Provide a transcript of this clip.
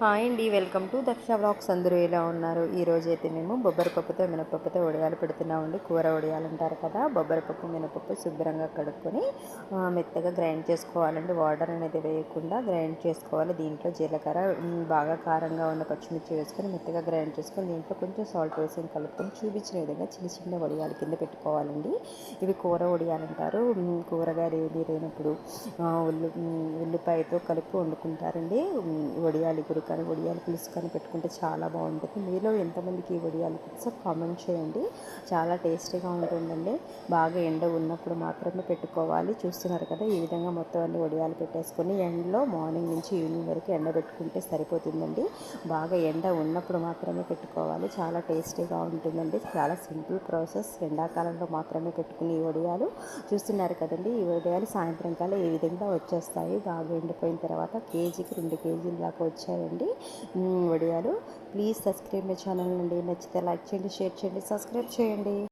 Hi అండి, welcome to Daksha blogs. అందరూ ఎలా ఉన్నారు? ఈరోజు అయితే మేము బొబ్బరిపప్పుతో మినపప్పుతో వడియాలు పెడుతున్నామండి. కూర వడియాలు అంటారు కదా. బొబ్బరిపప్పు మినపప్పు శుభ్రంగా కడుక్కొని మెత్తగా గ్రైండ్ చేసుకోవాలండి. వాటర్ అనేది వేయకుండా గ్రైండ్ చేసుకోవాలి. దీంట్లో జీలకర్ర, బాగా కారంగా ఉన్న పచ్చిమిర్చి వేసుకొని మెత్తగా గ్రైండ్ చేసుకొని దీంట్లో కొంచెం సాల్ట్ వేసి కలుపుకొని చూపించిన విధంగా చిన్న చిన్న వడియాల కింద పెట్టుకోవాలండి. ఇవి కూర వడియాలు అంటారు. కూరగాయలు ఏది లేనప్పుడు ఉల్లిపాయతో కలిపి వండుకుంటారండి. వడియాలు ఇప్పుడు కానీ వడియాలు పులుసు కానీ పెట్టుకుంటే చాలా బాగుంటుంది. మీలో ఎంతమందికి ఈ వడియాలు పులుసు కామెంట్ చేయండి. చాలా టేస్టీగా ఉంటుందండి. బాగా ఎండ ఉన్నప్పుడు మాత్రమే పెట్టుకోవాలి. చూస్తున్నారు కదా, ఈ విధంగా మొత్తం అన్ని వడియాలు పెట్టేసుకొని ఎండలో మార్నింగ్ నుంచి ఈవినింగ్ వరకు ఎండ పెట్టుకుంటే సరిపోతుందండి. బాగా ఎండ ఉన్నప్పుడు మాత్రమే పెట్టుకోవాలి. చాలా టేస్టీగా ఉంటుందండి. చాలా సింపుల్ ప్రాసెస్. ఎండాకాలంలో మాత్రమే పెట్టుకుని ఈ వడియాలు చూస్తున్నారు కదండి. ఈ వడియాలు సాయంత్రం కల్లా ఈ విధంగా వచ్చేస్తాయి. బాగా ఎండిపోయిన తర్వాత కేజీకి 2 కేజీల దాకా వచ్చాయండి వడియాలు. ప్లీజ్ సబ్స్క్రైబ్ మై ఛానల్ అండి. నచ్చితే లైక్ చేయండి, షేర్ చేయండి, సబ్స్క్రైబ్ చేయండి.